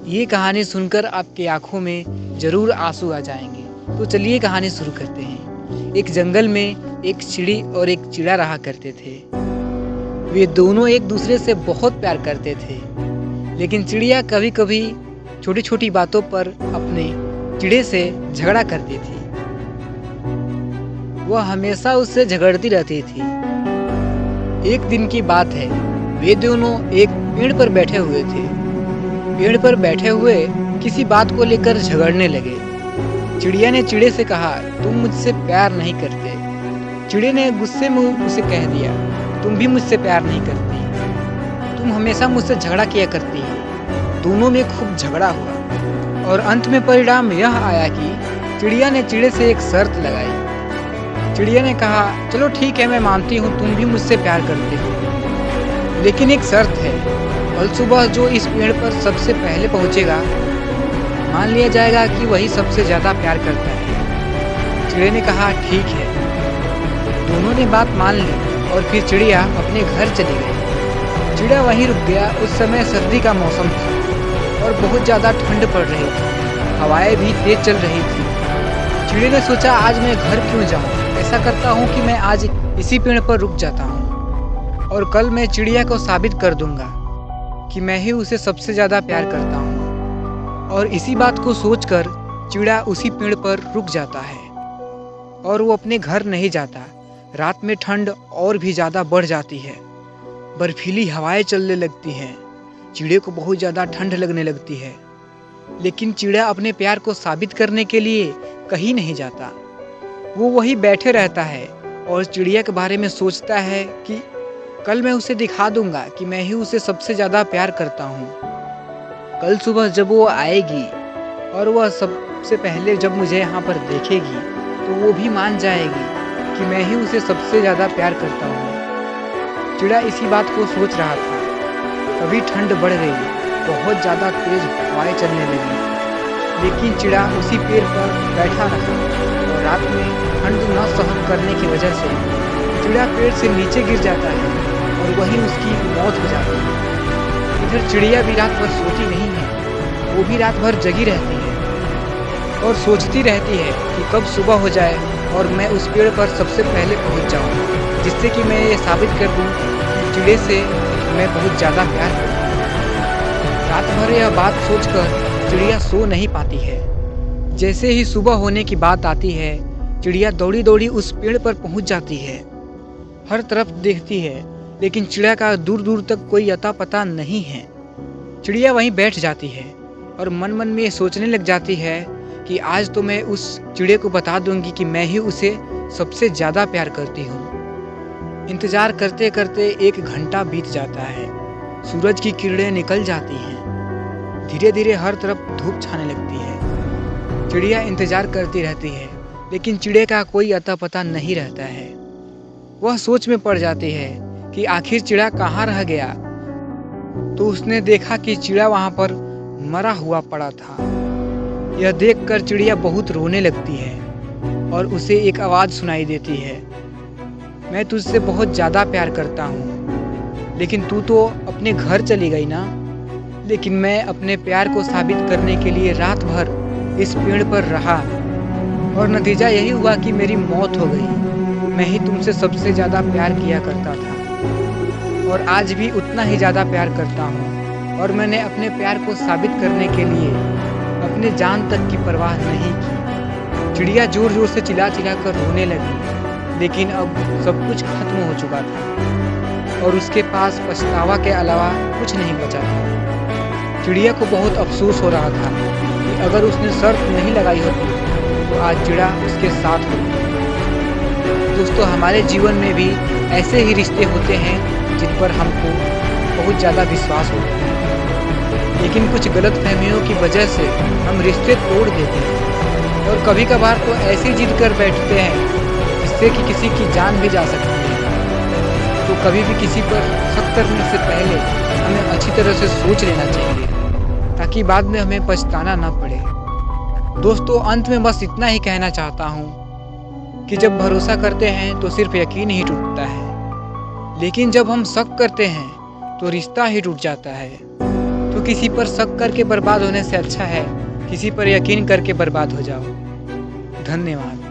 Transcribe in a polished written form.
ये कहानी सुनकर आपकी आंखों में ज़रूर आंसू आ जाएंगे। तो चलिए कहानी शुरू करते हैं। एक जंगल में एक चिड़ी और एक चिड़ा रहा करते थे। वे दोनों एक दूसरे से बहुत प्यार करते थे, लेकिन चिड़िया कभी कभी छोटी छोटी बातों पर अपने चिड़े से झगड़ा करती थी। वह हमेशा उससे झगड़ती रहती थी। एक दिन की बात है, वे दोनों एक पेड़ पर बैठे हुए थे। पेड़ पर बैठे हुए किसी बात को लेकर झगड़ने लगे। चिड़िया ने चिड़े से कहा, तुम मुझसे प्यार नहीं करते। चिड़े ने गुस्से में उसे कह दिया, तुम भी मुझसे प्यार नहीं करती, तुम हमेशा मुझसे झगड़ा किया करती हो। दोनों में खूब झगड़ा हुआ और अंत में परिणाम यह आया कि चिड़िया ने चिड़े से एक शर्त लगाई। चिड़िया ने कहा, चलो ठीक है, मैं मानती हूँ तुम भी मुझसे प्यार करते हो, लेकिन एक शर्त है, कल सुबह जो इस पेड़ पर सबसे पहले पहुँचेगा, मान लिया जाएगा कि वही सबसे ज़्यादा प्यार करता है। चिड़े ने कहा, ठीक है। दोनों ने बात मान ली और फिर चिड़िया अपने घर चली गई। चिड़िया वहीं रुक गया। उस समय सर्दी का मौसम था और बहुत ज़्यादा ठंड पड़ रही थी, हवाएं भी तेज चल रही थी। चिड़िया ने सोचा, आज मैं घर क्यों जाऊँ, ऐसा करता हूँ कि मैं आज इसी पेड़ पर रुक जाता हूँ और कल मैं चिड़िया को साबित कर दूंगा कि मैं ही उसे सबसे ज़्यादा प्यार करता हूँ। और इसी बात को सोचकर चिड़िया उसी पेड़ पर रुक जाता है और वो अपने घर नहीं जाता। रात में ठंड और भी ज़्यादा बढ़ जाती है, बर्फीली हवाएं चलने लगती हैं। चिड़िया को बहुत ज़्यादा ठंड लगने लगती है, लेकिन चिड़िया अपने प्यार को साबित करने के लिए कहीं नहीं जाता। वो वहीं बैठे रहता है और चिड़िया के बारे में सोचता है कि कल मैं उसे दिखा दूंगा कि मैं ही उसे सबसे ज़्यादा प्यार करता हूँ। कल सुबह जब वो आएगी और वह सबसे पहले जब मुझे यहाँ पर देखेगी तो वो भी मान जाएगी कि मैं ही उसे सबसे ज़्यादा प्यार करता हूँ। चिड़िया इसी बात को सोच रहा था। कभी ठंड बढ़ गई, बहुत ज़्यादा तेज हवाएं चलने लगी, लेकिन चिड़िया उसी पेड़ पर बैठा रहा और रात में ठंड न सहन करने की वजह से चिड़िया पेड़ से नीचे गिर जाता है और वहीं उसकी मौत हो जाती है। इधर चिड़िया भी रात भर सोती नहीं है, वो भी रात भर जगी रहती है और सोचती रहती है कि कब सुबह हो जाए और मैं उस पेड़ पर सबसे पहले पहुंच जाऊं, जिससे कि मैं ये साबित कर दूं कि चिड़िया से मैं बहुत ज़्यादा प्यार करता हूं। रात भर यह बात सोचकर चिड़िया सो नहीं पाती है। जैसे ही सुबह होने की बात आती है, चिड़िया दौड़ी दौड़ी उस पेड़ पर पहुंच जाती है। हर तरफ देखती है, लेकिन चिड़िया का दूर दूर तक कोई अता पता नहीं है। चिड़िया वहीं बैठ जाती है और मन मन में सोचने लग जाती है कि आज तो मैं उस चिड़िया को बता दूंगी कि मैं ही उसे सबसे ज़्यादा प्यार करती हूँ। इंतज़ार करते करते 1 घंटा बीत जाता है। सूरज की किरणें निकल जाती हैं। धीरे धीरे हर तरफ धूप छाने लगती है। चिड़िया इंतज़ार करती रहती है, लेकिन चिड़िया का कोई अता पता नहीं रहता है। वह सोच में पड़ जाती है कि आखिर चिड़िया कहाँ रह गया। तो उसने देखा कि चिड़िया वहाँ पर मरा हुआ पड़ा था। यह देखकर चिड़िया बहुत रोने लगती है और उसे एक आवाज़ सुनाई देती है, मैं तुझसे बहुत ज़्यादा प्यार करता हूँ, लेकिन तू तो अपने घर चली गई ना। लेकिन मैं अपने प्यार को साबित करने के लिए रात भर इस पेड़ पर रहा और नतीजा यही हुआ कि मेरी मौत हो गई। मैं ही तुमसे सबसे ज़्यादा प्यार किया करता था और आज भी उतना ही ज़्यादा प्यार करता हूँ, और मैंने अपने प्यार को साबित करने के लिए अपने जान तक की परवाह नहीं की। चिड़िया जोर जोर से चिल्ला चिल्ला कर रोने लगी, लेकिन अब सब कुछ खत्म हो चुका था और उसके पास पछतावा के अलावा कुछ नहीं बचा था। चिड़िया को बहुत अफसोस हो रहा था कि अगर उसने शर्त नहीं लगाई होती तो आज चिड़िया उसके साथ होती। दोस्तों, हमारे जीवन में भी ऐसे ही रिश्ते होते हैं जिन पर हमको बहुत ज़्यादा विश्वास होता है, लेकिन कुछ गलतफहमियों की वजह से हम रिश्ते तोड़ देते हैं और कभी कभार तो ऐसी जिद कर बैठते हैं जिससे कि किसी की जान भी जा सकती है। तो कभी भी किसी पर शक करने से पहले हमें अच्छी तरह से सोच लेना चाहिए, ताकि बाद में हमें पछताना ना पड़े। दोस्तों, अंत में बस इतना ही कहना चाहता हूँ कि जब भरोसा करते हैं तो सिर्फ यकीन ही टूटता है, लेकिन जब हम शक करते हैं तो रिश्ता ही टूट जाता है। किसी पर शक करके बर्बाद होने से अच्छा है किसी पर यकीन करके बर्बाद हो जाओ। धन्यवाद।